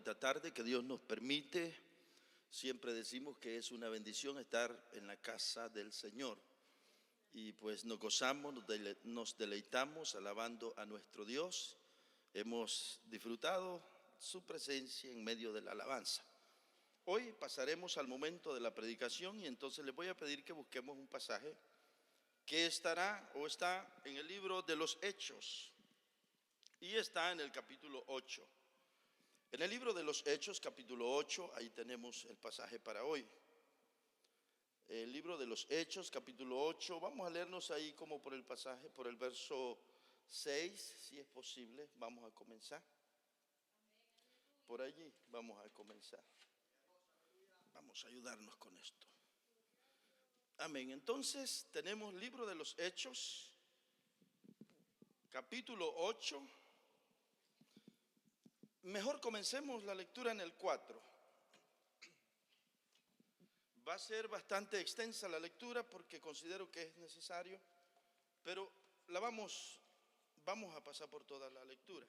bonita tarde que Dios nos permite. Siempre decimos que es una bendición estar en la casa del Señor. Y pues nos gozamos, nos deleitamos alabando a nuestro Dios. Hemos disfrutado su presencia en medio de la alabanza. Hoy pasaremos al momento de la predicación y entonces les voy a pedir que busquemos un pasaje que está en el libro de los Hechos y está en el capítulo 8. En el libro de los Hechos, capítulo 8, ahí tenemos el pasaje para hoy. El libro de los Hechos, capítulo 8, vamos a leernos ahí como por el pasaje, por el verso 6, si es posible, vamos a comenzar. Por allí vamos a comenzar. Vamos a ayudarnos con esto. Amén. Entonces tenemos libro de los Hechos, capítulo 8. Mejor comencemos la lectura en el 4. Va a ser bastante extensa la lectura porque considero que es necesario, pero vamos a pasar por toda la lectura.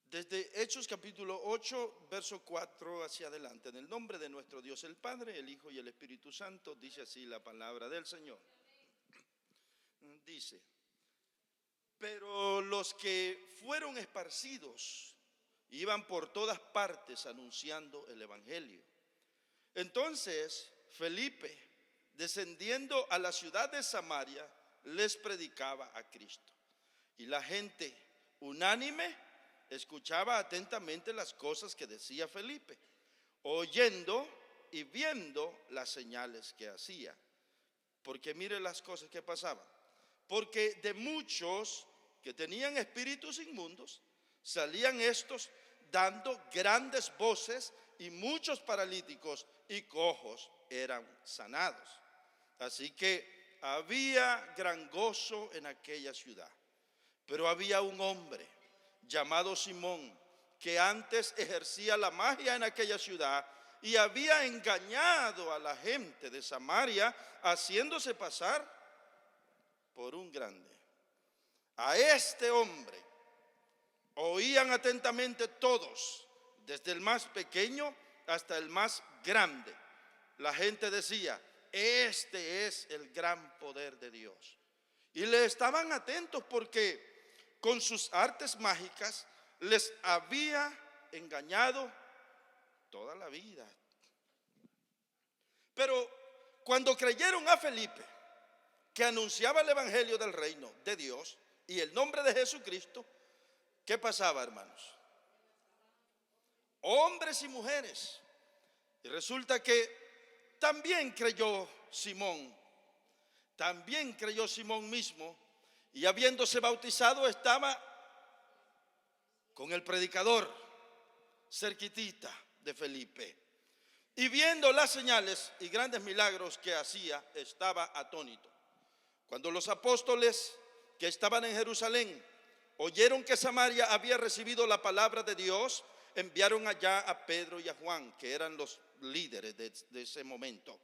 Desde Hechos capítulo 8, verso 4 hacia adelante. En el nombre de nuestro Dios el Padre, el Hijo y el Espíritu Santo, dice así la palabra del Señor. Dice: pero los que fueron esparcidos iban por todas partes anunciando el evangelio. Entonces Felipe, descendiendo a la ciudad de Samaria, les predicaba a Cristo. Y la gente unánime escuchaba atentamente las cosas que decía Felipe, oyendo y viendo las señales que hacía. Porque mire las cosas que pasaban. Porque de muchos que tenían espíritus inmundos, salían estos dando grandes voces, y muchos paralíticos y cojos eran sanados. Así que había gran gozo en aquella ciudad. Pero había un hombre llamado Simón, que antes ejercía la magia en aquella ciudad y había engañado a la gente de Samaria, haciéndose pasar por un grande. A este hombre oían atentamente todos, desde el más pequeño hasta el más grande. La gente decía: este es el gran poder de Dios. Y le estaban atentos porque con sus artes mágicas les había engañado toda la vida. Pero cuando creyeron a Felipe, que anunciaba el evangelio del reino de Dios y el nombre de Jesucristo, ¿qué pasaba, hermanos? Hombres y mujeres. Y resulta que también creyó Simón mismo, y habiéndose bautizado estaba con el predicador cerquitita de Felipe. Y viendo las señales y grandes milagros que hacía, estaba atónito. Cuando los apóstoles que estaban en Jerusalén oyeron que Samaria había recibido la palabra de Dios, enviaron allá a Pedro y a Juan, que eran los líderes de ese momento,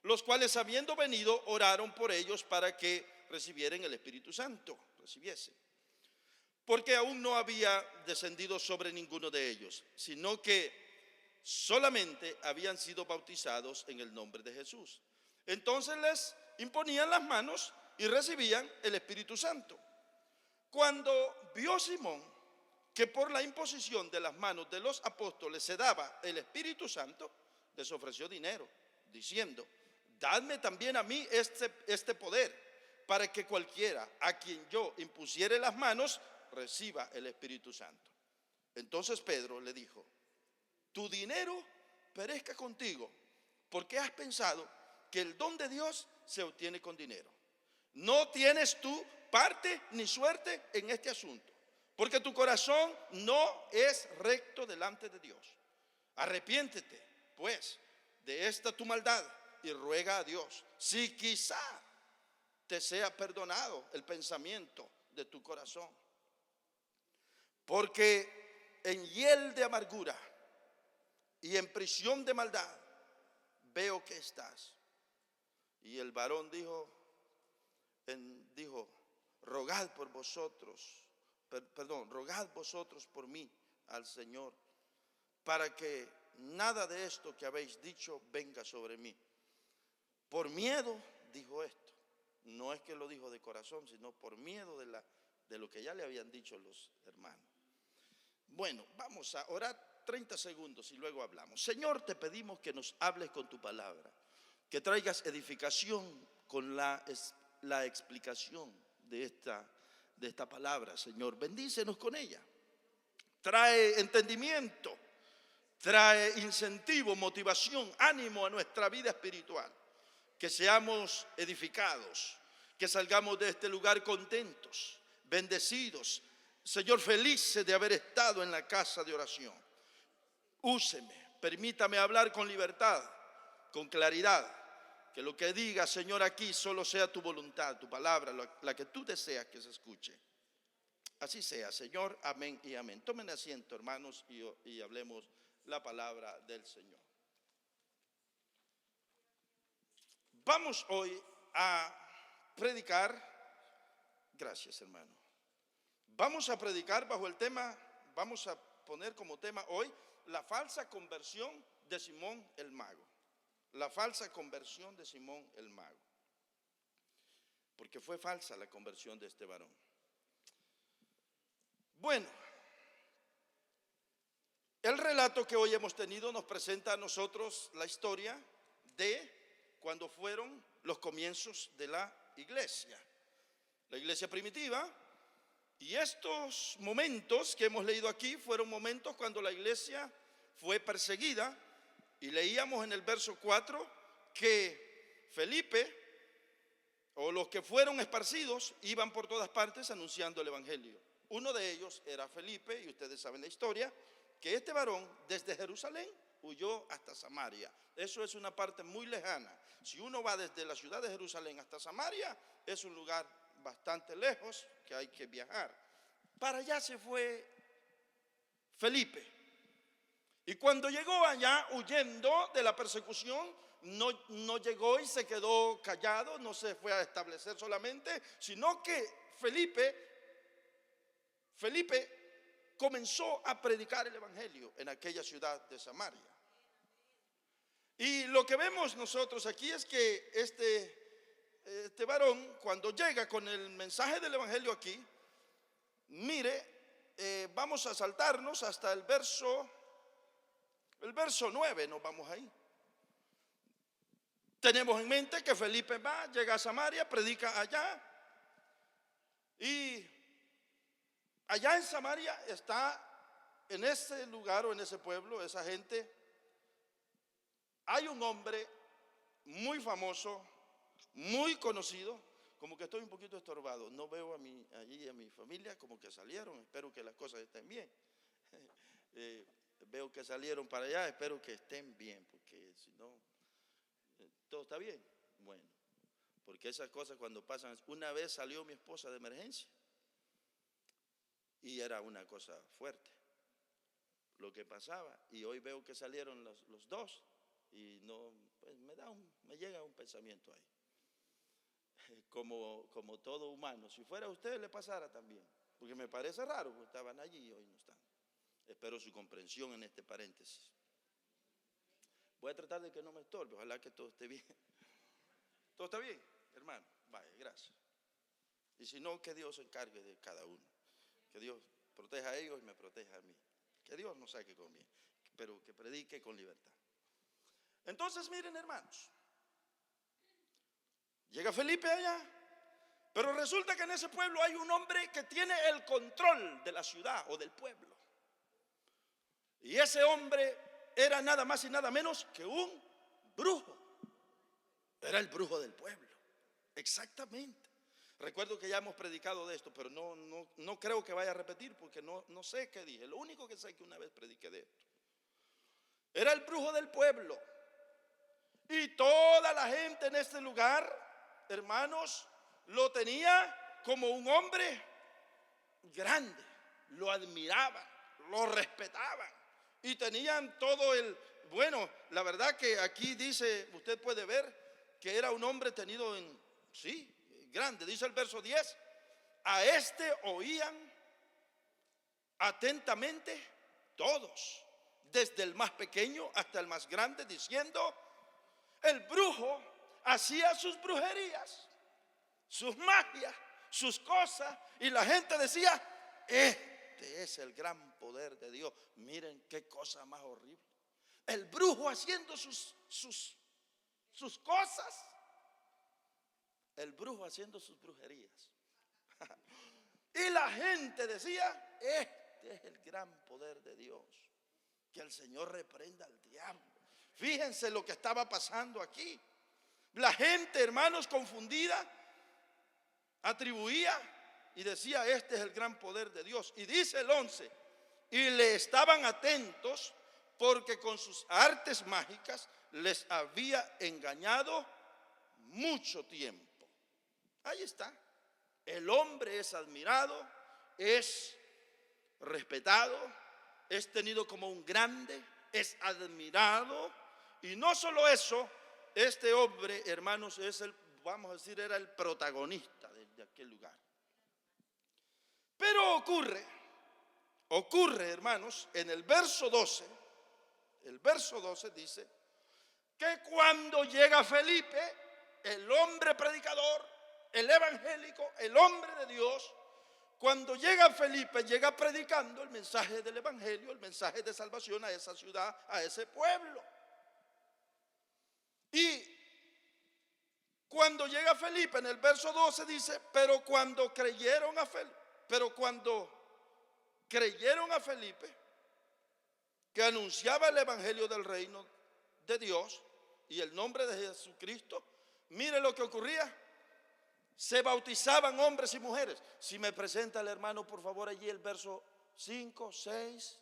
los cuales, habiendo venido, oraron por ellos para que recibieran el Espíritu Santo, porque aún no había descendido sobre ninguno de ellos, sino que solamente habían sido bautizados en el nombre de Jesús. Entonces les imponían las manos y recibían el Espíritu Santo. Cuando vio Simón que por la imposición de las manos de los apóstoles se daba el Espíritu Santo, les ofreció dinero, diciendo: dadme también a mí este poder, para que cualquiera a quien yo impusiere las manos reciba el Espíritu Santo. Entonces Pedro le dijo: tu dinero perezca contigo, porque has pensado que el don de Dios se obtiene con dinero. No tienes tú parte ni suerte en este asunto, porque tu corazón no es recto delante de Dios. Arrepiéntete, pues, de esta tu maldad y ruega a Dios, si quizá te sea perdonado el pensamiento de tu corazón. Porque en hiel de amargura y en prisión de maldad veo que estás. Y el varón dijo: rogad vosotros por mí al Señor, para que nada de esto que habéis dicho venga sobre mí. Por miedo dijo esto. No es que lo dijo de corazón, sino por miedo de lo que ya le habían dicho los hermanos. Bueno, vamos a orar 30 segundos y luego hablamos. Señor, te pedimos que nos hables con tu palabra, que traigas edificación con la explicación de esta palabra, Señor. Bendícenos con ella. Trae entendimiento, trae incentivo, motivación, ánimo a nuestra vida espiritual. Que seamos edificados, que salgamos de este lugar contentos, bendecidos, Señor, felices de haber estado en la casa de oración. Úseme, permítame hablar con libertad, con claridad, que lo que diga, Señor, aquí solo sea tu voluntad, tu palabra, la que tú deseas que se escuche. Así sea, Señor, amén y amén. Tomen asiento, hermanos, y hablemos la palabra del Señor. Vamos hoy a predicar, gracias hermano, vamos a predicar bajo el tema, vamos a poner como tema hoy, la falsa conversión de Simón el Mago. La falsa conversión de Simón el Mago. Porque fue falsa la conversión de este varón. Bueno, el relato que hoy hemos tenido nos presenta a nosotros la historia de cuando fueron los comienzos de la iglesia primitiva. Y estos momentos que hemos leído aquí fueron momentos cuando la iglesia fue perseguida. Y leíamos en el verso 4 que Felipe, o los que fueron esparcidos, iban por todas partes anunciando el evangelio. Uno de ellos era Felipe, y ustedes saben la historia, que este varón desde Jerusalén huyó hasta Samaria. Eso es una parte muy lejana. Si uno va desde la ciudad de Jerusalén hasta Samaria, es un lugar bastante lejos que hay que viajar. Para allá se fue Felipe. Y cuando llegó allá huyendo de la persecución, no llegó y se quedó callado, no se fue a establecer solamente, sino que Felipe comenzó a predicar el evangelio en aquella ciudad de Samaria. Y lo que vemos nosotros aquí es que este varón, cuando llega con el mensaje del evangelio aquí, mire, vamos a saltarnos hasta el verso 9, nos vamos ahí. Tenemos en mente que Felipe llega a Samaria, predica allá, y allá en Samaria está, en ese lugar o en ese pueblo, esa gente, hay un hombre muy famoso, muy conocido. Como que estoy un poquito estorbado, no veo allí a mi familia, como que salieron, espero que las cosas estén bien. Veo que salieron para allá, espero que estén bien, porque si no, ¿todo está bien? Bueno, porque esas cosas cuando pasan, una vez salió mi esposa de emergencia, y era una cosa fuerte lo que pasaba, y hoy veo que salieron los dos, y no, pues me llega un pensamiento ahí. Como todo humano, si fuera a usted le pasara también, porque me parece raro, porque estaban allí y hoy no están. Espero su comprensión en este paréntesis. Voy a tratar de que no me estorbe, ojalá que todo esté bien. ¿Todo está bien, hermano? Vaya, gracias. Y si no, que Dios se encargue de cada uno, que Dios proteja a ellos y me proteja a mí, que Dios nos saque con bien, pero que predique con libertad. Entonces miren, hermanos, llega Felipe allá, pero resulta que en ese pueblo hay un hombre que tiene el control de la ciudad o del pueblo. Y ese hombre era nada más y nada menos que un brujo. Era el brujo del pueblo, exactamente. Recuerdo que ya hemos predicado de esto, pero no creo que vaya a repetir porque no sé qué dije. Lo único que sé es que una vez prediqué de esto. Era el brujo del pueblo. Y toda la gente en este lugar, hermanos, lo tenía como un hombre grande. Lo admiraban, lo respetaban. Y tenían todo bueno, la verdad que aquí dice, usted puede ver que era un hombre tenido grande. Dice el verso 10, a este oían atentamente todos, desde el más pequeño hasta el más grande, diciendo: el brujo hacía sus brujerías, sus magias, sus cosas, y la gente decía: este es el gran poder de Dios. Miren qué cosa más horrible. El brujo haciendo sus cosas, el brujo haciendo sus brujerías. Y la gente decía: este es el gran poder de Dios. Que el Señor reprenda al diablo. Fíjense lo que estaba pasando aquí. La gente, hermanos, confundida, atribuía y decía: este es el gran poder de Dios. Y dice el 11: y le estaban atentos porque con sus artes mágicas les había engañado mucho tiempo. Ahí está. El hombre es admirado, es respetado, es tenido como un grande, es admirado. Y no solo eso, este hombre, hermanos, es vamos a decir, era el protagonista de aquel lugar. Pero ocurre, hermanos, en el verso 12 dice que cuando llega Felipe, el hombre predicador, el evangélico, el hombre de Dios, cuando llega Felipe, llega predicando el mensaje del evangelio, el mensaje de salvación a esa ciudad, a ese pueblo. Y cuando llega Felipe, en el verso 12 dice: pero cuando creyeron a Felipe, que anunciaba el evangelio del reino de Dios y el nombre de Jesucristo, mire lo que ocurría: se bautizaban hombres y mujeres. Si me presenta el hermano, por favor, allí el verso 5, 6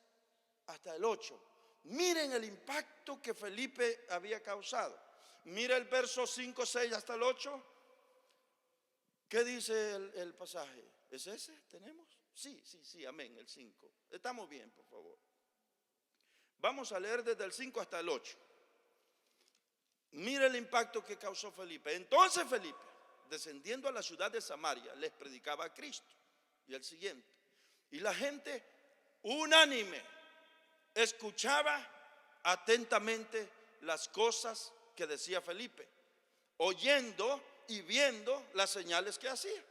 hasta el 8. Miren el impacto que Felipe había causado. Mira el verso 5, 6 hasta el 8. ¿Qué dice el pasaje? ¿Es ese? ¿Tenemos? Sí, amén, el 5. Estamos bien, por favor. Vamos a leer desde el 5 hasta el 8. Mira el impacto que causó Felipe. Entonces Felipe, descendiendo a la ciudad de Samaria, les predicaba a Cristo. Y el siguiente: y la gente unánime escuchaba atentamente las cosas que decía Felipe, oyendo y viendo las señales que hacía.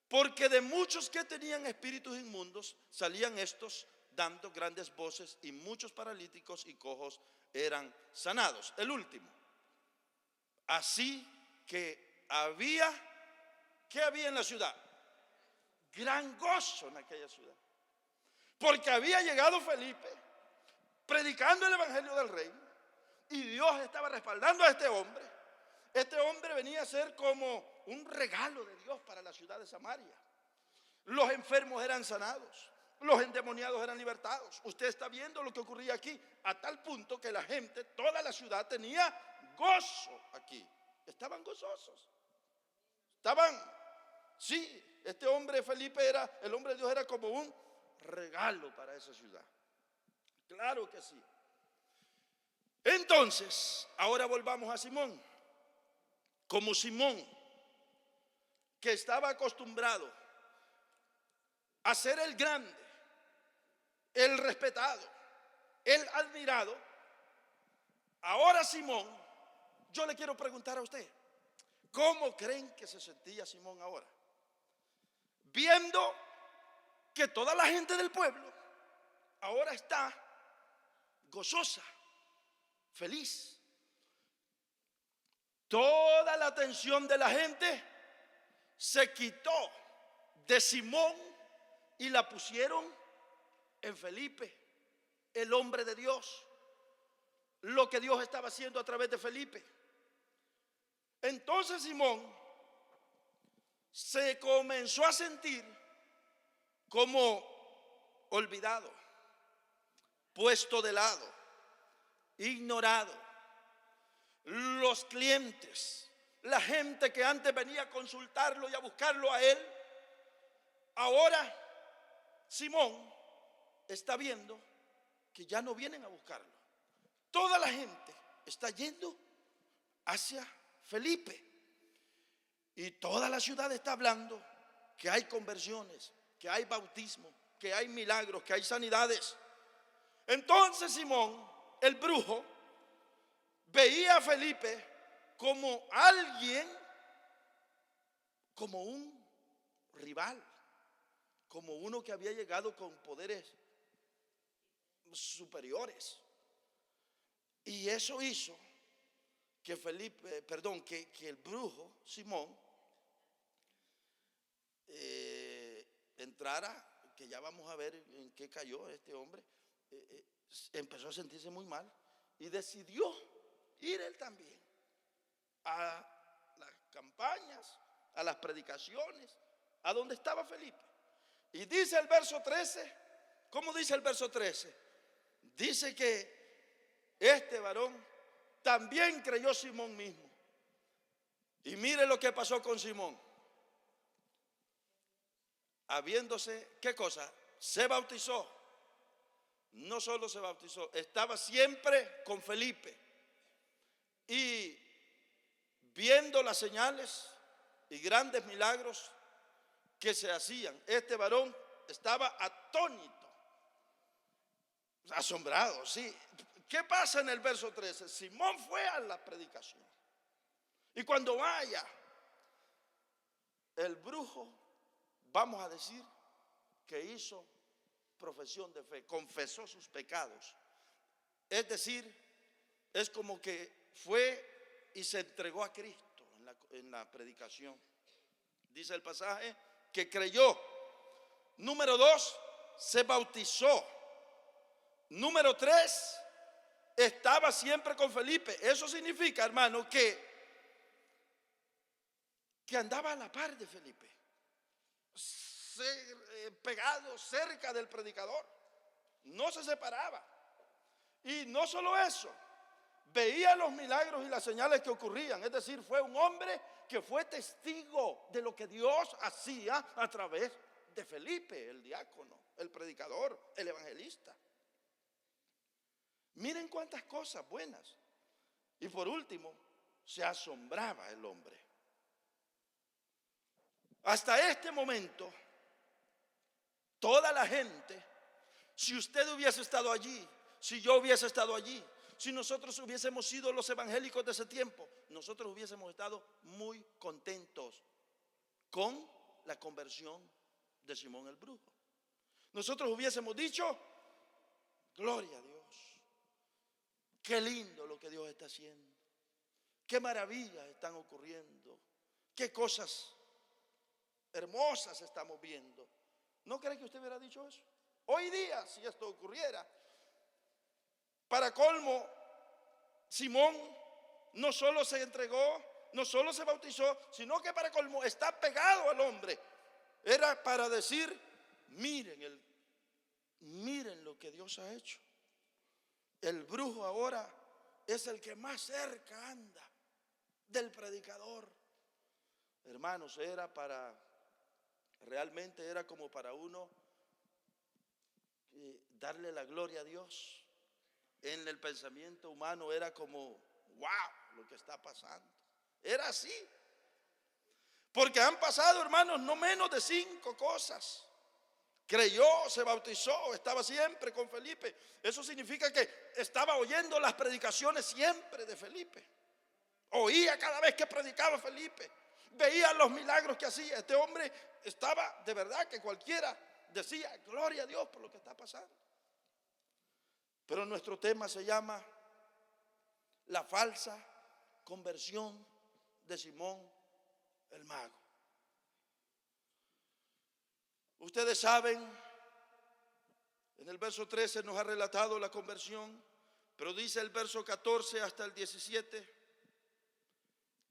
Porque de muchos que tenían espíritus inmundos salían estos dando grandes voces, y muchos paralíticos y cojos eran sanados. El último: así que ¿qué había en la ciudad? Gran gozo en aquella ciudad, porque había llegado Felipe predicando el evangelio del reino, y Dios estaba respaldando a este hombre. Este hombre venía a ser como un regalo de Dios para la ciudad de Samaria. Los enfermos eran sanados, los endemoniados eran libertados. Usted está viendo lo que ocurría aquí, a tal punto que la gente, toda la ciudad tenía gozo aquí. Estaban gozosos. Este hombre Felipe el hombre de Dios, era como un regalo para esa ciudad. Claro que sí. Entonces, ahora volvamos a Simón. Como Simón, que estaba acostumbrado a ser el grande, el respetado, el admirado, ahora Simón, yo le quiero preguntar a usted: ¿cómo creen que se sentía Simón ahora? Viendo que toda la gente del pueblo ahora está gozosa, feliz. Toda la atención de la gente se quitó de Simón y la pusieron en Felipe, el hombre de Dios, lo que Dios estaba haciendo a través de Felipe. Entonces Simón se comenzó a sentir como olvidado, puesto de lado, ignorado. Los clientes, la gente que antes venía a consultarlo y a buscarlo a él, ahora Simón está viendo que ya no vienen a buscarlo. Toda la gente está yendo hacia Felipe, y toda la ciudad está hablando que hay conversiones, que hay bautismo, que hay milagros, que hay sanidades. Entonces Simón, el brujo, veía a Felipe como alguien, como un rival, como uno que había llegado con poderes superiores. Y eso hizo que que el brujo Simón entrara, que ya vamos a ver en qué cayó este hombre, empezó a sentirse muy mal y decidió ir él también a las campañas, a las predicaciones, a donde estaba Felipe. Y dice el verso 13, ¿cómo dice el verso 13? Dice que este varón también creyó Simón mismo. Y mire lo que pasó con Simón. Habiéndose, ¿qué cosa? Se bautizó. No solo se bautizó, estaba siempre con Felipe. Y viendo las señales y grandes milagros que se hacían, este varón estaba atónito, asombrado, sí. ¿Qué pasa en el verso 13? Simón fue a la predicación. Y cuando vaya, el brujo, vamos a decir, que hizo profesión de fe, confesó sus pecados. Es decir, es como que fue y se entregó a Cristo en la predicación. Dice el pasaje que creyó. Número 2, se bautizó. Número 3, estaba siempre con Felipe. Eso significa, hermano, que andaba a la par de Felipe, pegado cerca del predicador, no se separaba. Y no solo eso, veía los milagros y las señales que ocurrían. Es decir, fue un hombre que fue testigo de lo que Dios hacía a través de Felipe, el diácono, el predicador, el evangelista. Miren cuántas cosas buenas. Y por último, se asombraba el hombre. Hasta este momento, toda la gente, si usted hubiese estado allí, si yo hubiese estado allí, si nosotros hubiésemos sido los evangélicos de ese tiempo, nosotros hubiésemos estado muy contentos con la conversión de Simón el brujo. Nosotros hubiésemos dicho: gloria a Dios, qué lindo lo que Dios está haciendo, qué maravillas están ocurriendo, qué cosas hermosas estamos viendo. ¿No cree que usted hubiera dicho eso? Hoy día, si esto ocurriera, para colmo, Simón no solo se entregó, no solo se bautizó, sino que para colmo está pegado al hombre. Era para decir: miren lo que Dios ha hecho. El brujo ahora es el que más cerca anda del predicador. Hermanos, realmente era como para uno darle la gloria a Dios. En el pensamiento humano era como: wow, lo que está pasando. Era así. Porque han pasado, hermanos, no menos de 5 cosas. Creyó, se bautizó, estaba siempre con Felipe. Eso significa que estaba oyendo las predicaciones siempre de Felipe. Oía cada vez que predicaba Felipe. Veía los milagros que hacía. Este hombre estaba, de verdad que cualquiera decía: gloria a Dios por lo que está pasando. Pero nuestro tema se llama la falsa conversión de Simón el mago. Ustedes saben, en el verso 13 nos ha relatado la conversión, pero dice el verso 14 hasta el 17,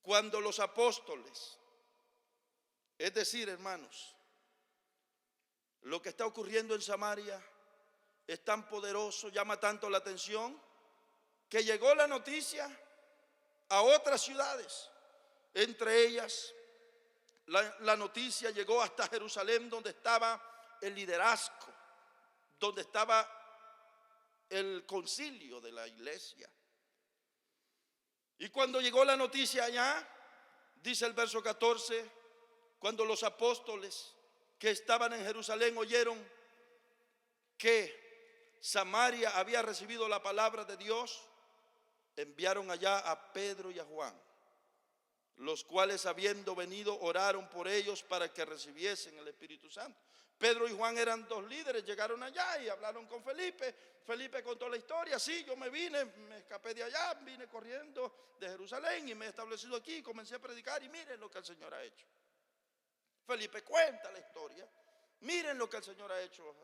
cuando los apóstoles, es decir, hermanos, lo que está ocurriendo en Samaria es tan poderoso, llama tanto la atención, que llegó la noticia a otras ciudades. Entre ellas, la noticia llegó hasta Jerusalén, donde estaba el liderazgo, donde estaba el concilio de la iglesia. Y cuando llegó la noticia allá, dice el verso 14, cuando los apóstoles que estaban en Jerusalén oyeron que Samaria había recibido la palabra de Dios, enviaron allá a Pedro y a Juan, los cuales habiendo venido oraron por ellos para que recibiesen el Espíritu Santo. Pedro y Juan eran dos líderes, llegaron allá y hablaron con Felipe. Felipe contó la historia: sí, yo me vine, me escapé de allá, vine corriendo de Jerusalén y me he establecido aquí, comencé a predicar y miren lo que el Señor ha hecho. Felipe cuenta la historia, miren lo que el Señor ha hecho.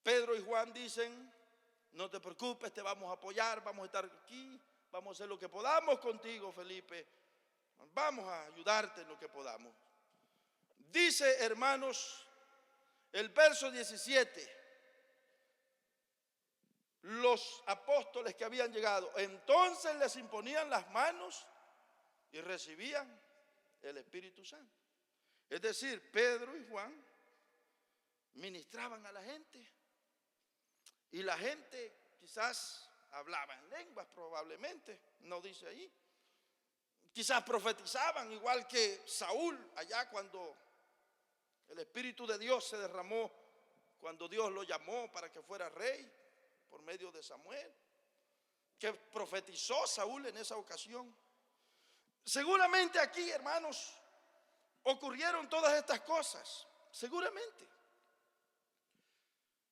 Pedro y Juan dicen: no te preocupes, te vamos a apoyar, vamos a estar aquí, vamos a hacer lo que podamos contigo, Felipe, vamos a ayudarte en lo que podamos. Dice, hermanos, el verso 17, los apóstoles que habían llegado, entonces les imponían las manos y recibían el Espíritu Santo. Es decir, Pedro y Juan ministraban a la gente y la gente quizás hablaba en lenguas, probablemente, no dice ahí. Quizás profetizaban, igual que Saúl allá cuando el Espíritu de Dios se derramó, cuando Dios lo llamó para que fuera rey por medio de Samuel, que profetizó Saúl en esa ocasión. Seguramente aquí, hermanos, ocurrieron todas estas cosas, seguramente.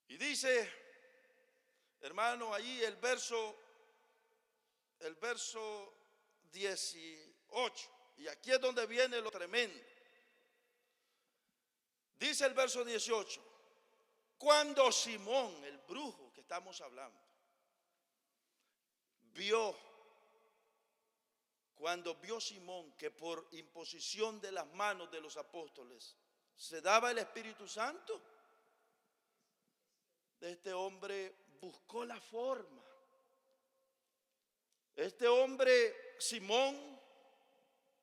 Y dice, hermano, ahí el verso 18, y aquí es donde viene lo tremendo. Dice el verso 18, cuando Simón, el brujo que estamos hablando, cuando vio Simón que por imposición de las manos de los apóstoles se daba el Espíritu Santo, este hombre buscó la forma. Este hombre, Simón,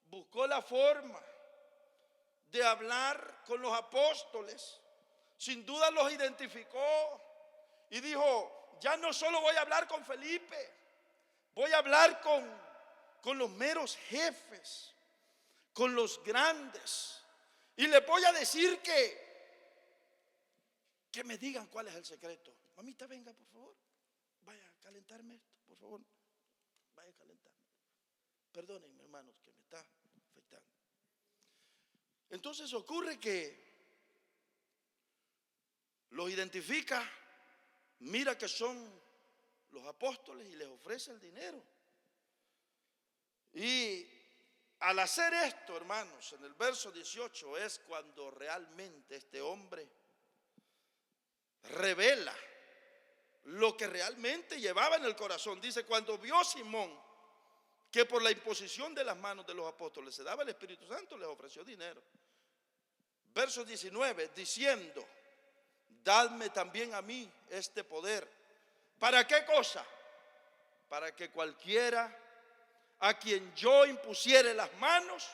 buscó la forma de hablar con los apóstoles. Sin duda los identificó y dijo: ya no solo voy a hablar con Felipe, voy a hablar con los meros jefes, con los grandes, y les voy a decir que me digan cuál es el secreto. Mamita, venga, por favor, vaya a calentarme esto, por favor, vaya a calentarme. Perdónenme, hermanos, que me está afectando. Entonces ocurre que los identifica, mira que son los apóstoles y les ofrece el dinero. Y al hacer esto, hermanos, en el verso 18 es cuando realmente este hombre revela lo que realmente llevaba en el corazón. Dice, cuando vio Simón que por la imposición de las manos de los apóstoles se daba el Espíritu Santo, les ofreció dinero. Verso 19, diciendo, dadme también a mí este poder. ¿Para qué cosa? Para que cualquiera a quien yo impusiere las manos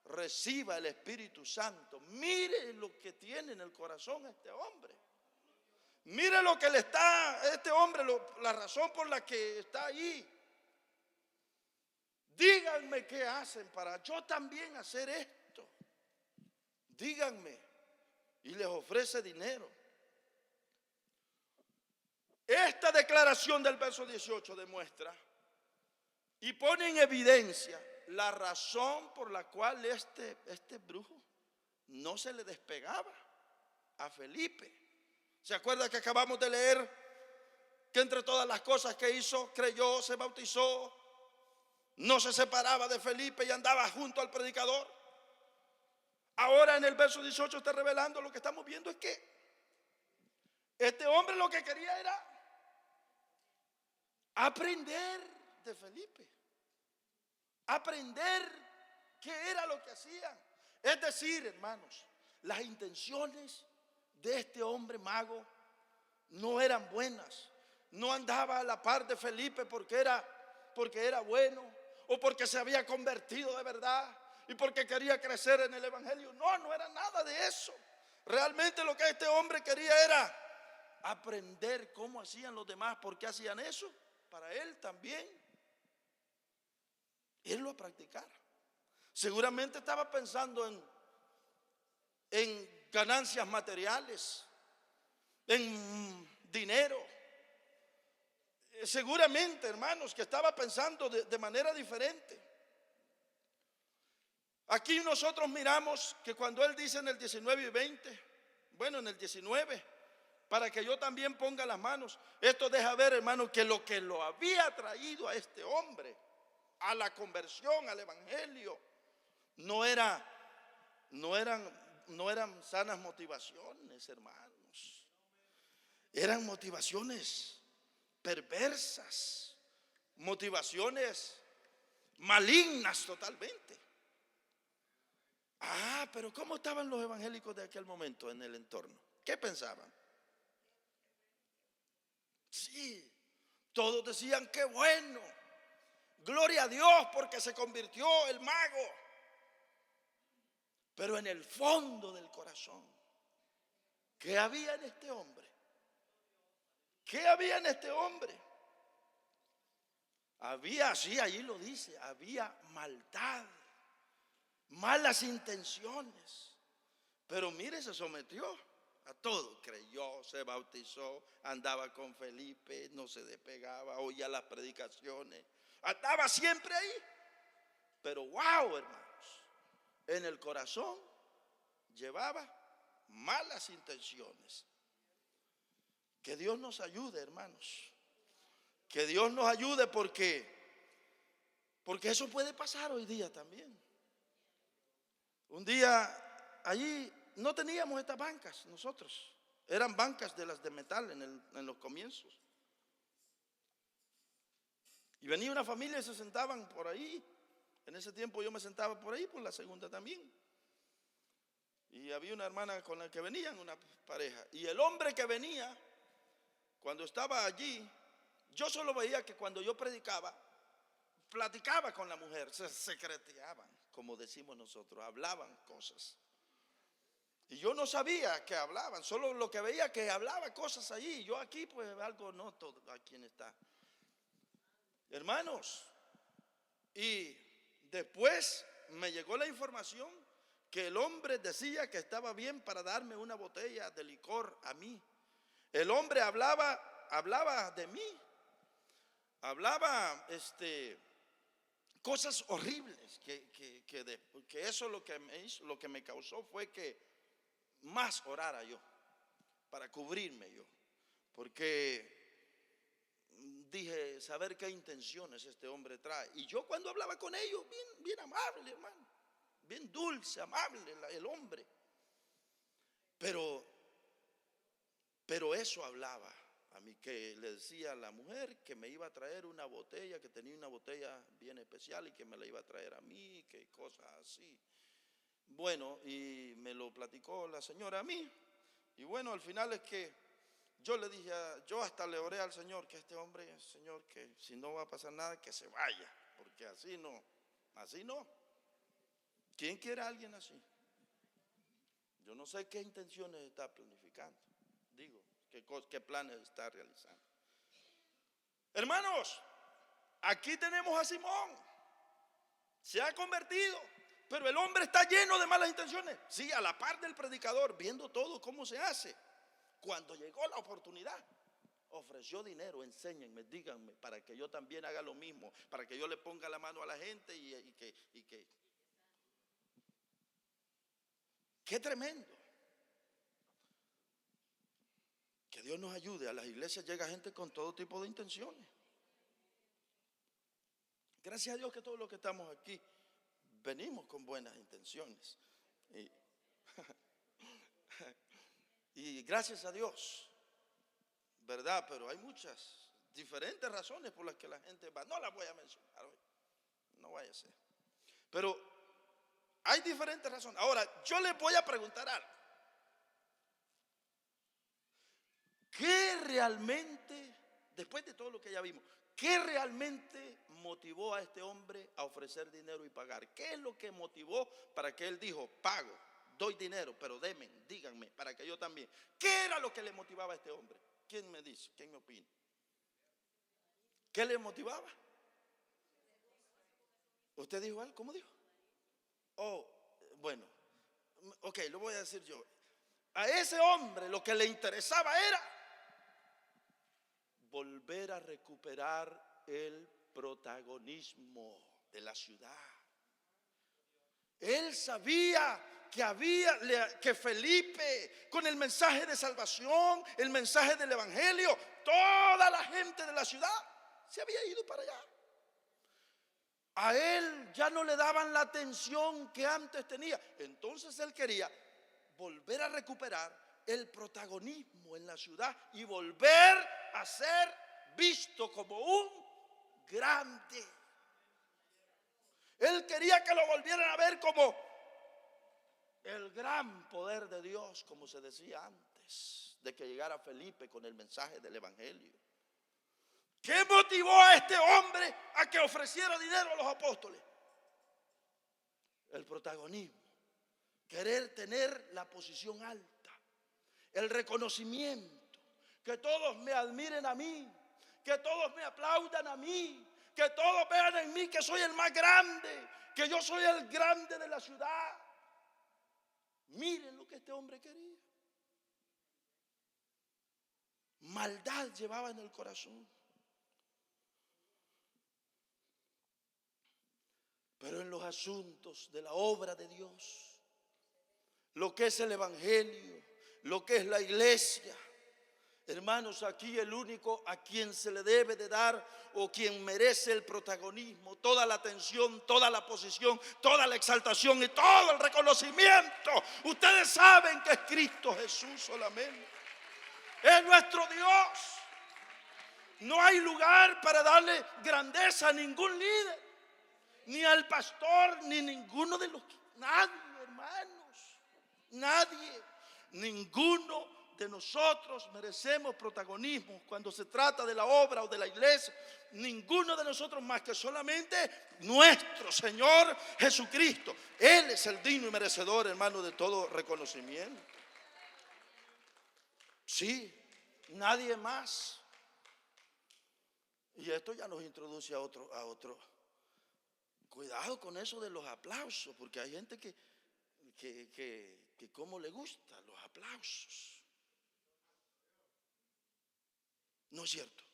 reciba el Espíritu Santo. Mire lo que tiene en el corazón este hombre. Mire lo que le está a este hombre, la razón por la que está ahí. Díganme qué hacen para yo también hacer esto. Díganme. Y les ofrece dinero. Esta declaración del verso 18 demuestra y pone en evidencia la razón por la cual este brujo no se le despegaba a Felipe. ¿Se acuerda que acabamos de leer que entre todas las cosas que hizo, creyó, se bautizó, no se separaba de Felipe y andaba junto al predicador? Ahora en el verso 18 está revelando lo que estamos viendo es que este hombre lo que quería era aprender de Felipe, aprender qué era lo que hacían. Es decir, hermanos, las intenciones de este hombre mago no eran buenas. No andaba a la par de Felipe porque era bueno o porque se había convertido de verdad y porque quería crecer en el evangelio. No era nada de eso. Realmente lo que este hombre quería era aprender cómo hacían los demás, por qué hacían eso, para él también irlo a practicar. Seguramente estaba pensando en ganancias materiales, en dinero. Seguramente, hermanos, que estaba pensando de manera diferente. Aquí nosotros miramos que cuando él dice en el 19 y 20, bueno, en el 19, para que yo también ponga las manos, esto deja ver, hermano, que lo había traído a este hombre a la conversión, al evangelio, no eran sanas motivaciones, hermanos. Eran motivaciones perversas, motivaciones malignas totalmente. Pero ¿cómo estaban los evangélicos de aquel momento en el entorno? ¿Qué pensaban? Sí, todos decían: qué bueno, gloria a Dios porque se convirtió el mago. Pero en el fondo del corazón, ¿qué había en este hombre? ¿Qué había en este hombre? Había, sí, allí lo dice, había maldad, malas intenciones. Pero mire, se sometió a todo. Creyó, se bautizó, andaba con Felipe, no se despegaba, oía las predicaciones, estaba siempre ahí. Pero wow, hermanos, en el corazón llevaba malas intenciones. Que Dios nos ayude, hermanos. Que Dios nos ayude porque eso puede pasar hoy día también. Un día allí no teníamos estas bancas nosotros. Eran bancas de las de metal en los comienzos. Y venía una familia y se sentaban por ahí. En ese tiempo yo me sentaba por ahí, por la segunda también. Y había una hermana con la que venían, una pareja. Y el hombre que venía, cuando estaba allí, yo solo veía que cuando yo predicaba, platicaba con la mujer, se secreteaban, como decimos nosotros, hablaban cosas. Y yo no sabía que hablaban, solo lo que veía que hablaba cosas allí. Yo aquí pues algo noto a quien está. Hermanos, y después me llegó la información que el hombre decía que estaba bien para darme una botella de licor a mí. El hombre hablaba de mí, hablaba cosas horribles, que eso lo que me hizo, lo que me causó fue que más orara yo, para cubrirme yo, porque dije, saber qué intenciones este hombre trae. Y yo cuando hablaba con ellos, bien amable, hermano, bien dulce, amable el hombre, pero eso hablaba a mí, que le decía a la mujer que me iba a traer una botella, que tenía una botella bien especial y que me la iba a traer a mí, que cosas así. Bueno, y me lo platicó la señora a mí. Y bueno, al final es que yo le dije, yo hasta le oré al Señor, que este hombre, Señor, que si no va a pasar nada, que se vaya, porque así no. ¿Quién quiere a alguien así? Yo no sé qué intenciones está planificando, digo, qué planes está realizando. Hermanos, aquí tenemos a Simón, se ha convertido, pero el hombre está lleno de malas intenciones. Sí, a la par del predicador, viendo todo cómo se hace. Cuando llegó la oportunidad, ofreció dinero. Enséñenme, díganme, para que yo también haga lo mismo, para que yo le ponga la mano a la gente y que. Qué tremendo. Que Dios nos ayude. A las iglesias llega gente con todo tipo de intenciones. Gracias a Dios que todos los que estamos aquí venimos con buenas intenciones. Y gracias a Dios, ¿verdad? Pero hay muchas diferentes razones por las que la gente va. No las voy a mencionar hoy, no vaya a ser. Pero hay diferentes razones. Ahora, yo les voy a preguntar algo. ¿Qué realmente, después de todo lo que ya vimos, qué realmente motivó a este hombre a ofrecer dinero y pagar? ¿Qué es lo que motivó para que él dijo, pago, doy dinero, pero díganme, para que yo también? ¿Qué era lo que le motivaba a este hombre? ¿Quién me dice? ¿Quién me opina? ¿Qué le motivaba? ¿Usted dijo algo? ¿Cómo dijo? Oh, bueno, ok, lo voy a decir yo. a ese hombre lo que le interesaba era volver a recuperar el protagonismo de la ciudad. Él sabía que Felipe, con el mensaje de salvación, el mensaje del evangelio, toda la gente de la ciudad se había ido para allá. A él ya no le daban la atención que antes tenía. Entonces él quería volver a recuperar el protagonismo en la ciudad y volver a ser visto como un grande. Él quería que lo volvieran a ver como el gran poder de Dios, como se decía antes de que llegara Felipe con el mensaje del evangelio. ¿Qué motivó a este hombre a que ofreciera dinero a los apóstoles? El protagonismo, querer tener la posición alta, el reconocimiento, que todos me admiren a mí, que todos me aplaudan a mí, que todos vean en mí que soy el más grande, que yo soy el grande de la ciudad. Miren lo que este hombre quería. Maldad llevaba en el corazón. Pero en los asuntos de la obra de Dios, lo que es el evangelio, lo que es la iglesia, hermanos, aquí el único a quien se le debe de dar o quien merece el protagonismo, toda la atención, toda la posición, toda la exaltación y todo el reconocimiento, ustedes saben que es Cristo Jesús solamente. Es nuestro Dios. No hay lugar para darle grandeza a ningún líder, ni al pastor, ni ninguno de los... Nadie, hermanos, nadie, ninguno de nosotros merecemos protagonismo cuando se trata de la obra o de la iglesia. Ninguno de nosotros más que solamente nuestro Señor Jesucristo. Él es el digno y merecedor, hermano, de todo reconocimiento. Sí, nadie más. Y esto ya nos introduce a otro. Cuidado con eso de los aplausos, porque hay gente que como le gustan los aplausos. ¿No es cierto?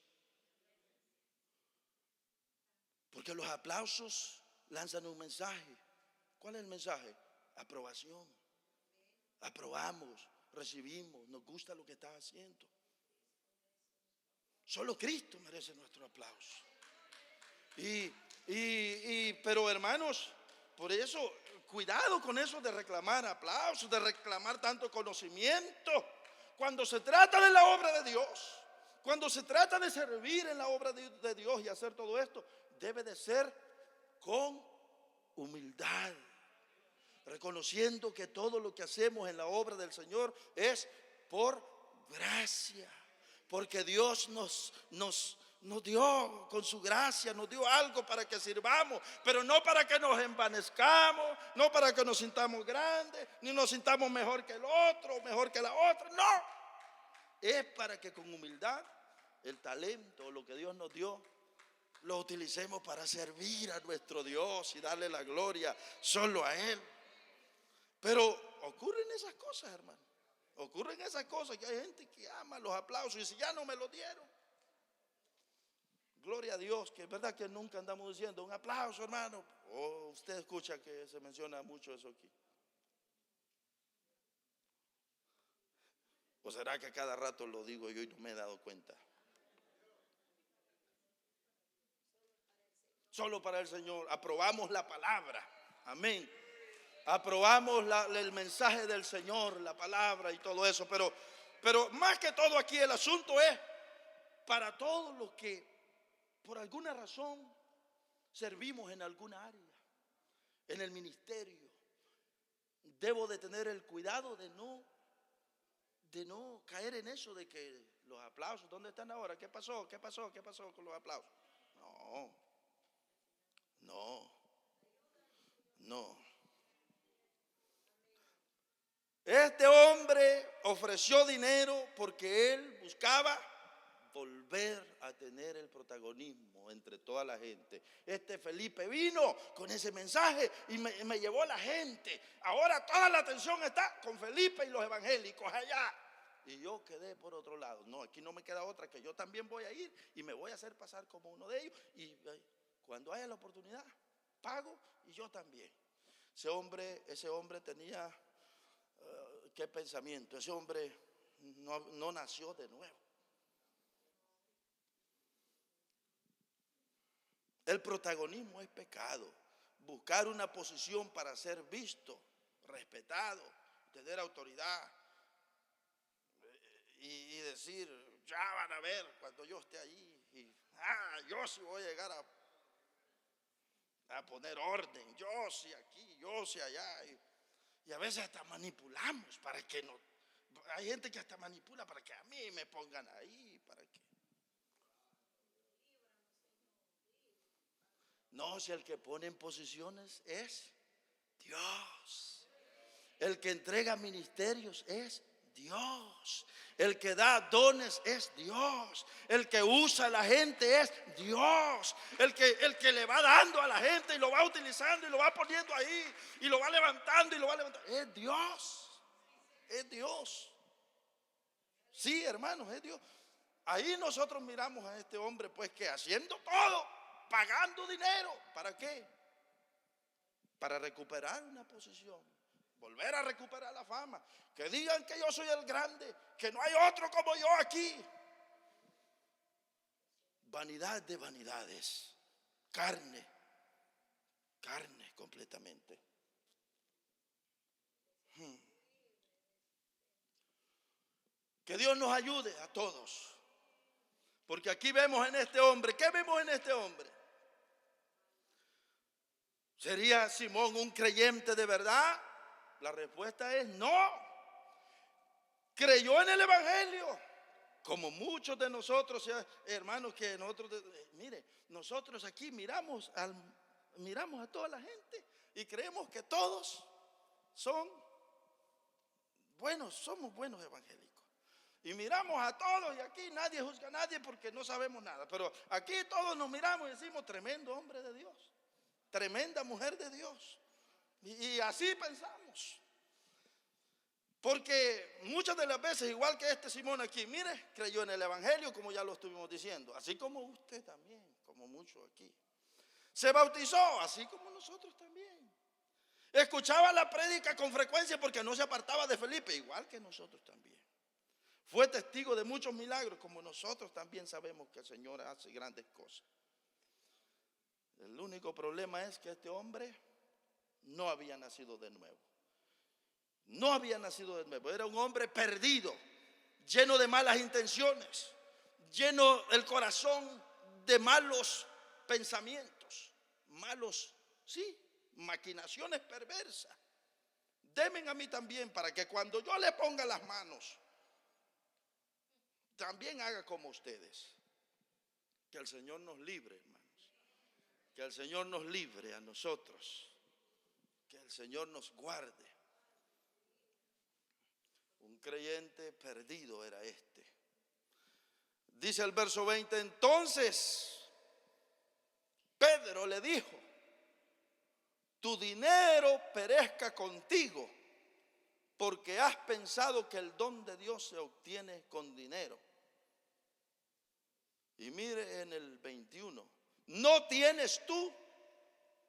Porque los aplausos lanzan un mensaje. ¿Cuál es el mensaje? Aprobación. Aprobamos, recibimos, nos gusta lo que estás haciendo. Solo Cristo merece nuestro aplauso. Pero hermanos, por eso, cuidado con eso de reclamar aplausos, de reclamar tanto conocimiento. Cuando se trata de la obra de Dios, cuando se trata de servir en la obra de Dios y hacer todo esto, debe de ser con humildad, reconociendo que todo lo que hacemos en la obra del Señor es por gracia, porque Dios nos dio con su gracia, nos dio algo para que sirvamos, pero no para que nos envanezcamos, no para que nos sintamos grandes, ni nos sintamos mejor que el otro, mejor que la otra, no. Es para que con humildad el talento, lo que Dios nos dio, lo utilicemos para servir a nuestro Dios y darle la gloria solo a Él. Pero ocurren esas cosas, hermano. Ocurren esas cosas, que hay gente que ama los aplausos y si ya no me lo dieron. Gloria a Dios, que es verdad que nunca andamos diciendo un aplauso, hermano. Usted escucha que se menciona mucho eso aquí. ¿O será que a cada rato lo digo yo y no me he dado cuenta? Solo para el Señor. Aprobamos la palabra. Amén. Aprobamos el mensaje del Señor, la palabra y todo eso. Pero más que todo aquí el asunto es para todos los que por alguna razón servimos en alguna área, en el ministerio. Debo de tener el cuidado de no caer en eso de que los aplausos, ¿dónde están ahora? ¿Qué pasó con los aplausos? No. Este hombre ofreció dinero porque él buscaba volver a tener el protagonismo entre toda la gente. Este Felipe vino con ese mensaje y me llevó a la gente. Ahora toda la atención está con Felipe y los evangélicos allá. Y yo quedé por otro lado. No, aquí no me queda otra, que yo también voy a ir y me voy a hacer pasar como uno de ellos. Y cuando haya la oportunidad, pago y yo también. Ese hombre tenía, ¿qué pensamiento? Ese hombre no nació de nuevo. El protagonismo es pecado. Buscar una posición para ser visto, respetado, tener autoridad y decir, ya van a ver cuando yo esté allí. Yo sí voy a llegar a poner orden. Yo sí aquí, yo sí allá. Y a veces hasta manipulamos para que no. Hay gente que hasta manipula para que a mí me pongan ahí, para que. No, si el que pone en posiciones es Dios. El que entrega ministerios es Dios. El que da dones es Dios. El que usa a la gente es Dios. El que le va dando a la gente y lo va utilizando y lo va poniendo ahí y lo va levantando y lo va levantando es Dios. Es Dios. Sí, hermanos, es Dios. Ahí nosotros miramos a este hombre, pues, que haciendo todo, pagando dinero. ¿Para qué? Para recuperar una posición, volver a recuperar la fama. Que digan que yo soy el grande, que no hay otro como yo aquí. Vanidad de vanidades. Carne completamente. Que Dios nos ayude a todos. Porque aquí vemos en este hombre, ¿qué vemos en este hombre? ¿Sería Simón un creyente de verdad? La respuesta es no. Creyó en el evangelio, como muchos de nosotros, hermanos, que nosotros, mire, nosotros aquí miramos a toda la gente y creemos que todos son buenos, somos buenos evangélicos. Y miramos a todos y aquí nadie juzga a nadie porque no sabemos nada. Pero aquí todos nos miramos y decimos, tremendo hombre de Dios, tremenda mujer de Dios. Y así pensamos. Porque muchas de las veces, igual que este Simón aquí, mire, creyó en el evangelio, como ya lo estuvimos diciendo. Así como usted también, como muchos aquí. Se bautizó, así como nosotros también. Escuchaba la prédica con frecuencia porque no se apartaba de Felipe, igual que nosotros también. Fue testigo de muchos milagros, como nosotros también sabemos que el Señor hace grandes cosas. El único problema es que este hombre no había nacido de nuevo. No había nacido de nuevo. Era un hombre perdido, lleno de malas intenciones, lleno el corazón de malos pensamientos, maquinaciones perversas. Denme a mí también para que cuando yo le ponga las manos, también haga como ustedes. Que el Señor nos libre, hermanos. Que el Señor nos libre a nosotros. Que el Señor nos guarde. Un creyente perdido era este. Dice el verso 20, entonces Pedro le dijo, tu dinero perezca contigo, porque has pensado que el don de Dios se obtiene con dinero. Y mire en el 21, no tienes tú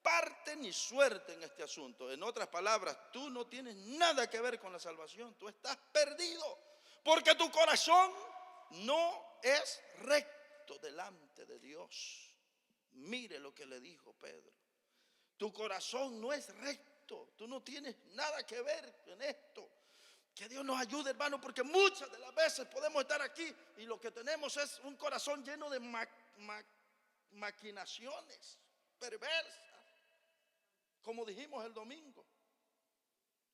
parte ni suerte en este asunto. En otras palabras, tú no tienes nada que ver con la salvación. Tú estás perdido porque tu corazón no es recto delante de Dios. Mire lo que le dijo Pedro. Tu corazón no es recto. Tú no tienes nada que ver en esto. Que Dios nos ayude, hermano, porque muchas de las veces podemos estar aquí y lo que tenemos es un corazón lleno de maquinaciones perversas. Como dijimos el domingo,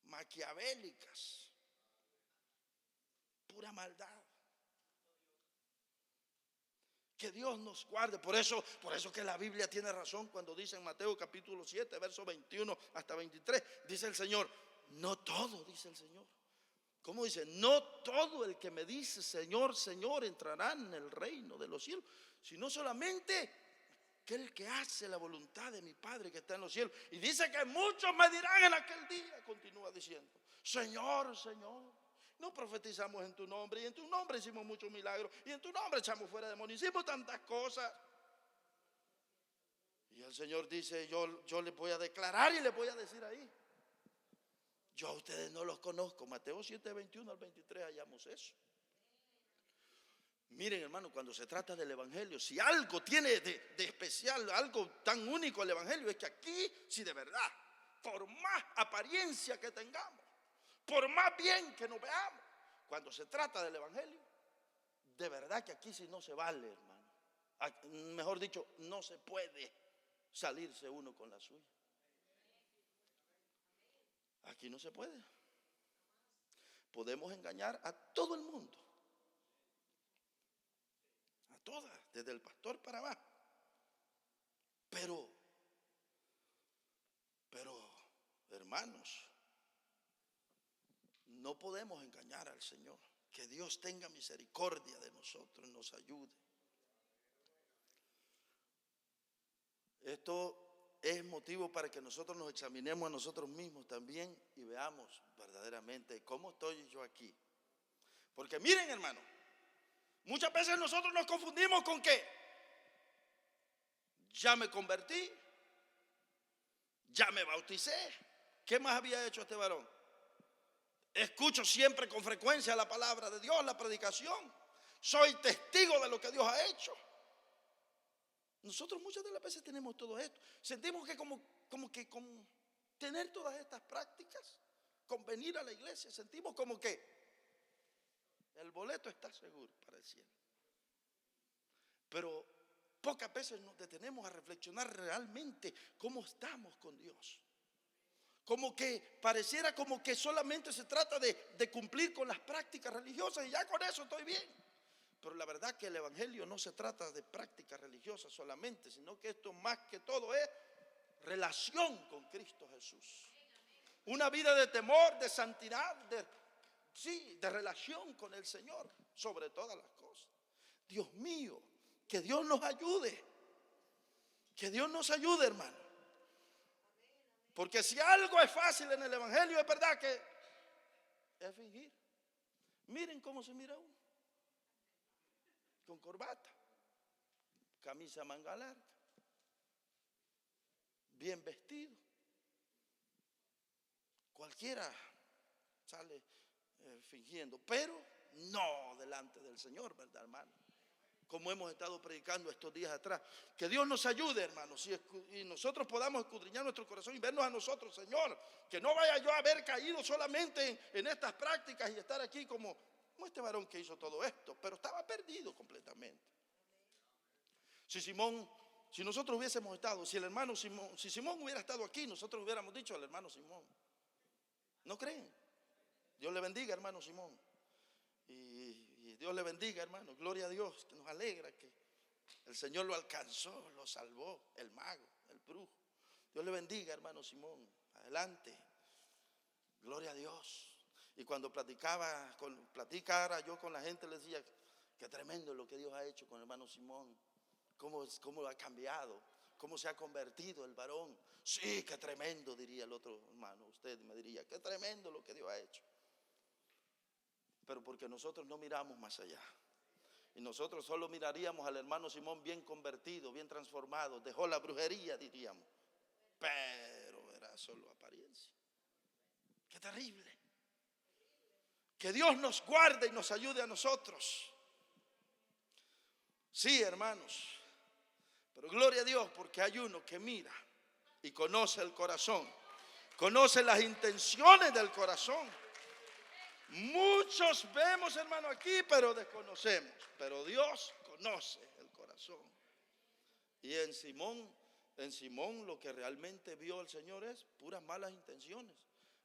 maquiavélicas, pura maldad. Que Dios nos guarde. Por eso que la Biblia tiene razón cuando dice en Mateo capítulo 7, verso 21 hasta 23, dice el Señor, no todo, dice el Señor. ¿Cómo dice? No todo el que me dice Señor, Señor entrará en el reino de los cielos, sino solamente aquel que hace la voluntad de mi Padre que está en los cielos. Y dice que muchos me dirán en aquel día, continúa diciendo, Señor, Señor, no profetizamos en tu nombre, y en tu nombre hicimos muchos milagros, y en tu nombre echamos fuera demonios, hicimos tantas cosas. Y el Señor dice, yo les voy a declarar y les voy a decir ahí, yo a ustedes no los conozco. Mateo 7, 21 al 23 hallamos eso. Miren, hermano, cuando se trata del evangelio, si algo tiene de especial, algo tan único el evangelio, es que aquí, si de verdad, por más apariencia que tengamos, por más bien que nos veamos, cuando se trata del evangelio, de verdad que aquí sí no se vale, hermano. Mejor dicho, no se puede salirse uno con la suya. Aquí no se puede. Podemos engañar a todo el mundo, a todas, desde el pastor para abajo. Pero, hermanos, no podemos engañar al Señor. Que Dios tenga misericordia de nosotros y nos ayude. Esto es motivo para que nosotros nos examinemos a nosotros mismos también y veamos verdaderamente cómo estoy yo aquí. Porque miren, hermano, muchas veces nosotros nos confundimos con que ya me convertí, ya me bauticé. ¿Qué más había hecho este varón? Escucho siempre con frecuencia la palabra de Dios, la predicación. Soy testigo de lo que Dios ha hecho. Nosotros muchas de las veces tenemos todo esto. Sentimos que como con tener todas estas prácticas, con venir a la iglesia, sentimos como que el boleto está seguro para el cielo. Pero pocas veces nos detenemos a reflexionar realmente cómo estamos con Dios. Como que pareciera como que solamente se trata de cumplir con las prácticas religiosas y ya con eso estoy bien. Pero la verdad que el evangelio no se trata de prácticas religiosas solamente, sino que esto más que todo es relación con Cristo Jesús. Una vida de temor, de santidad, de relación con el Señor sobre todas las cosas. Dios mío, que Dios nos ayude. Que Dios nos ayude, hermano. Porque si algo es fácil en el evangelio, es verdad que es fingir. Miren cómo se mira uno. Con corbata, camisa manga larga, bien vestido. Cualquiera sale fingiendo, pero no delante del Señor, ¿verdad, hermano? Como hemos estado predicando estos días atrás. Que Dios nos ayude, hermanos, y nosotros podamos escudriñar nuestro corazón y vernos a nosotros, Señor. Que no vaya yo a haber caído solamente en estas prácticas y estar aquí como este varón que hizo todo esto, pero estaba perdido completamente. Si nosotros hubiésemos estado, si el hermano Simón, si Simón hubiera estado aquí, nosotros hubiéramos dicho al hermano Simón, ¿no creen? Dios le bendiga, hermano Simón, y Dios le bendiga, hermano, gloria a Dios, que nos alegra que el Señor lo alcanzó, lo salvó, el mago, el brujo. Dios le bendiga, hermano Simón, adelante, gloria a Dios. Y cuando platicara yo con la gente, les decía, qué tremendo lo que Dios ha hecho con el hermano Simón, cómo ha cambiado, cómo se ha convertido el varón. Sí, qué tremendo, diría el otro hermano, usted me diría, qué tremendo lo que Dios ha hecho. Pero porque nosotros no miramos más allá. Y nosotros solo miraríamos al hermano Simón bien convertido, bien transformado, dejó la brujería, diríamos. Pero era solo apariencia. Qué terrible. Que Dios nos guarde y nos ayude a nosotros. Sí, hermanos. Pero gloria a Dios porque hay uno que mira y conoce el corazón. Conoce las intenciones del corazón. Muchos vemos, hermano, aquí, pero desconocemos. Pero Dios conoce el corazón. Y en Simón lo que realmente vio el Señor es puras malas intenciones.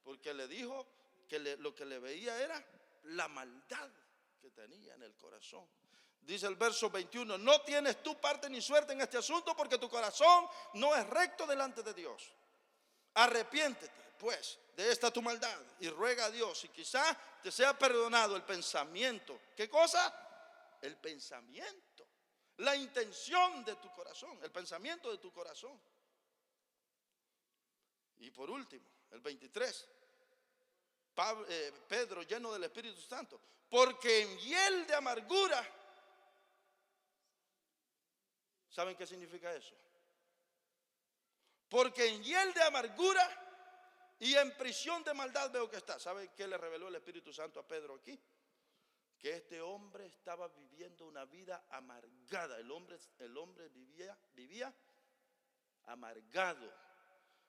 Porque le dijo que lo que le veía era la maldad que tenía en el corazón. Dice el verso 21, no tienes tú parte ni suerte en este asunto porque tu corazón no es recto delante de Dios. arrepiéntete pues de esta tu maldad y ruega a Dios y quizá te sea perdonado el pensamiento. ¿Qué cosa? El pensamiento, la intención de tu corazón, el pensamiento de tu corazón. Y por último, el 23, Pedro lleno del Espíritu Santo, porque en hiel de amargura, ¿saben qué significa eso? Porque en hiel de amargura y en prisión de maldad veo que está. ¿Saben qué le reveló el Espíritu Santo a Pedro aquí? Que este hombre estaba viviendo una vida amargada. El hombre vivía amargado.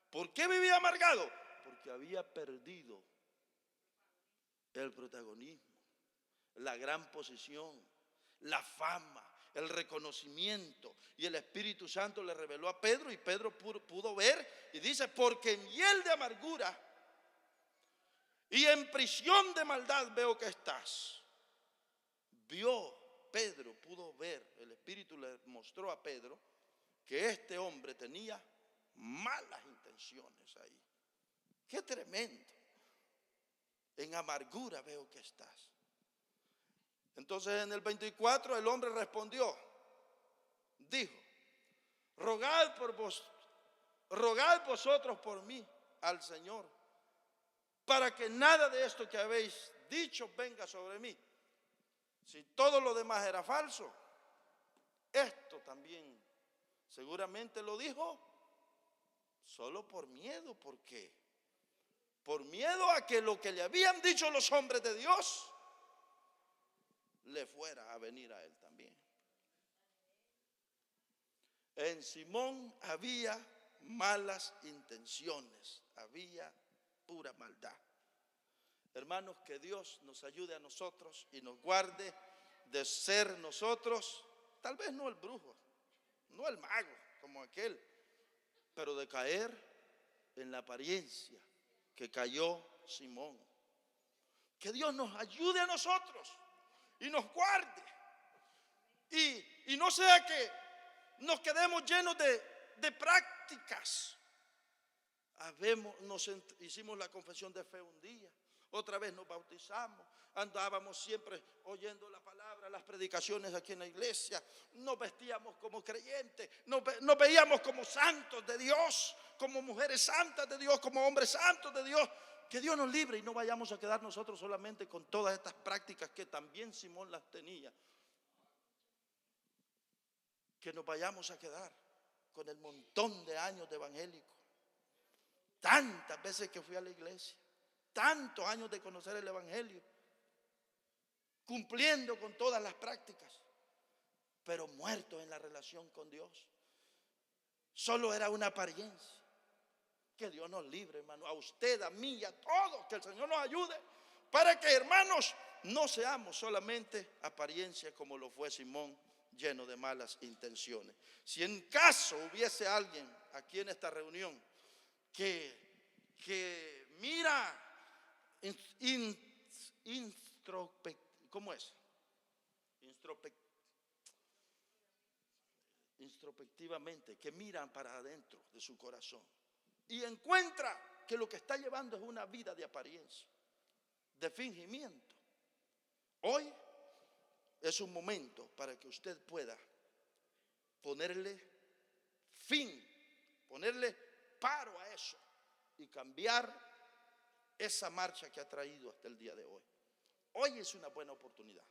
¿Por qué vivía amargado? Porque había perdido el protagonismo, la gran posición, la fama, el reconocimiento. Y el Espíritu Santo le reveló a Pedro y Pedro pudo ver y dice, porque en hiel de amargura y en prisión de maldad veo que estás. Vio Pedro, pudo ver, el Espíritu le mostró a Pedro que este hombre tenía malas intenciones ahí. Qué tremendo. En amargura veo que estás. Entonces en el 24 el hombre respondió, dijo, rogad vosotros por mí al Señor, para que nada de esto que habéis dicho venga sobre mí. Si todo lo demás era falso, esto también seguramente lo dijo solo por miedo. ¿Por qué? Por miedo a que lo que le habían dicho los hombres de Dios le fuera a venir a él también. En Simón había malas intenciones, había pura maldad. Hermanos, que Dios nos ayude a nosotros y nos guarde de ser nosotros, tal vez no el brujo, no el mago como aquel, pero de caer en la apariencia que cayó Simón. Que Dios nos ayude a nosotros y nos guarde. Y no sea que nos quedemos llenos de prácticas. Hicimos la confesión de fe un día, otra vez nos bautizamos, andábamos siempre oyendo la palabra, las predicaciones aquí en la iglesia, nos vestíamos como creyentes, nos veíamos como santos de Dios, como mujeres santas de Dios, como hombres santos de Dios. Que Dios nos libre y no vayamos a quedar nosotros solamente con todas estas prácticas que también Simón las tenía. Que nos vayamos a quedar con el montón de años de evangélico. Tantas veces que fui a la iglesia, tantos años de conocer el evangelio, cumpliendo con todas las prácticas, pero muerto en la relación con Dios. Solo era una apariencia. Que Dios nos libre, hermano, a usted, a mí y a todos, que el Señor nos ayude para que, hermanos, no seamos solamente apariencia como lo fue Simón, lleno de malas intenciones. Si en caso hubiese alguien aquí en esta reunión que mira ¿cómo es? Introspectivamente, que miran para adentro de su corazón y encuentra que lo que está llevando es una vida de apariencia, de fingimiento. Hoy es un momento para que usted pueda ponerle fin, ponerle paro a eso y cambiar esa marcha que ha traído hasta el día de hoy. Hoy es una buena oportunidad.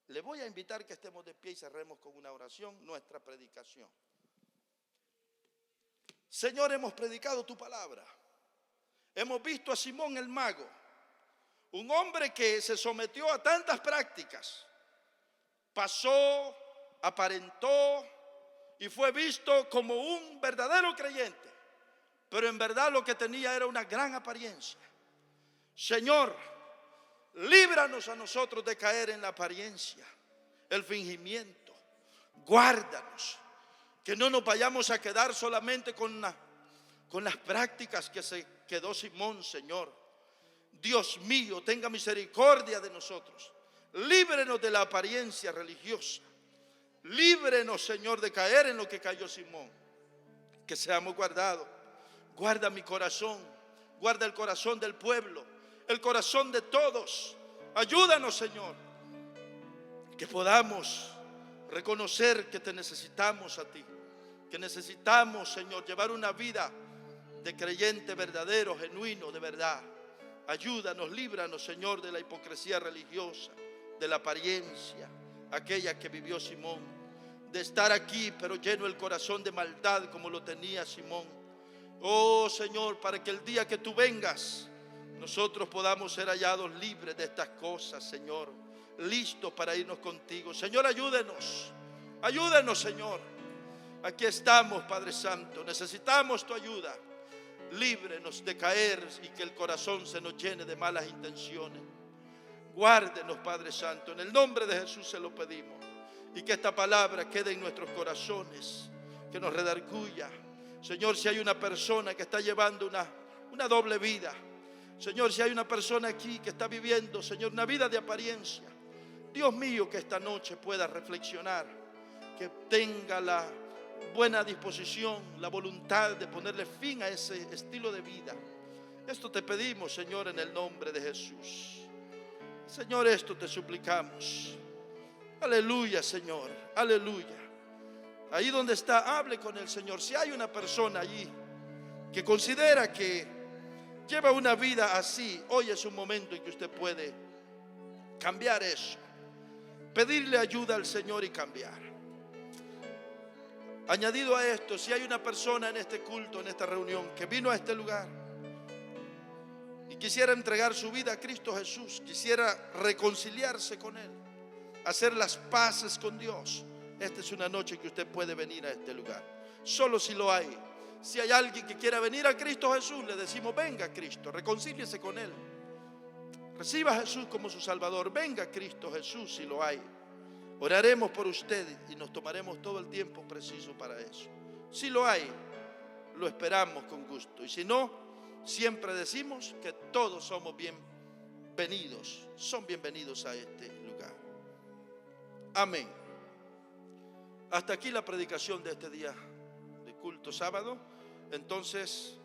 Le voy a invitar que estemos de pie y cerremos con una oración nuestra predicación. Señor, hemos predicado tu palabra. Hemos visto a Simón el mago, un hombre que se sometió a tantas prácticas, pasó, aparentó y fue visto como un verdadero creyente, pero en verdad lo que tenía era una gran apariencia. Señor, líbranos a nosotros de caer en la apariencia, el fingimiento. Guárdanos, que no nos vayamos a quedar solamente con las prácticas que se quedó Simón, Señor. Dios mío, tenga misericordia de nosotros. Líbrenos de la apariencia religiosa. Líbrenos, Señor, de caer en lo que cayó Simón. Que seamos guardados. Guarda mi corazón, guarda el corazón del pueblo, el corazón de todos. Ayúdanos, Señor, que podamos reconocer que te necesitamos a ti, que necesitamos, Señor, llevar una vida de creyente verdadero, genuino, de verdad. Ayúdanos, líbranos, Señor, de la hipocresía religiosa, de la apariencia, aquella que vivió Simón, de estar aquí pero lleno el corazón de maldad como lo tenía Simón. Oh Señor, para que el día que tú vengas, nosotros podamos ser hallados libres de estas cosas, Señor, listos para irnos contigo. Señor, ayúdenos, ayúdenos, Señor. Aquí estamos, Padre Santo, necesitamos tu ayuda. Líbrenos de caer y que el corazón se nos llene de malas intenciones. Guárdenos, Padre Santo, en el nombre de Jesús se lo pedimos. Y que esta palabra quede en nuestros corazones, que nos redarguya. Señor, si hay una persona que está llevando una doble vida, Señor, si hay una persona aquí que está viviendo, Señor, una vida de apariencia, Dios mío, que esta noche pueda reflexionar, que tenga la buena disposición, la voluntad de ponerle fin a ese estilo de vida. Esto te pedimos, Señor, en el nombre de Jesús. Señor, esto te suplicamos. Aleluya, Señor, aleluya. Ahí donde está, hable con el Señor. Si hay una persona allí que considera que lleva una vida así, hoy es un momento en que usted puede cambiar eso, pedirle ayuda al Señor y cambiar. Añadido a esto, si hay una persona en este culto, en esta reunión, que vino a este lugar y quisiera entregar su vida a Cristo Jesús, quisiera reconciliarse con Él, hacer las paces con Dios, esta es una noche que usted puede venir a este lugar. Solo si lo hay. Si hay alguien que quiera venir a Cristo Jesús, le decimos: venga a Cristo, reconcíliese con Él, reciba a Jesús como su Salvador. Venga a Cristo Jesús si lo hay. Oraremos por usted y nos tomaremos todo el tiempo preciso para eso. Si lo hay, lo esperamos con gusto. Y si no, siempre decimos que todos somos bienvenidos, son bienvenidos a este lugar. Amén. Hasta aquí la predicación de este día de culto sábado. Entonces,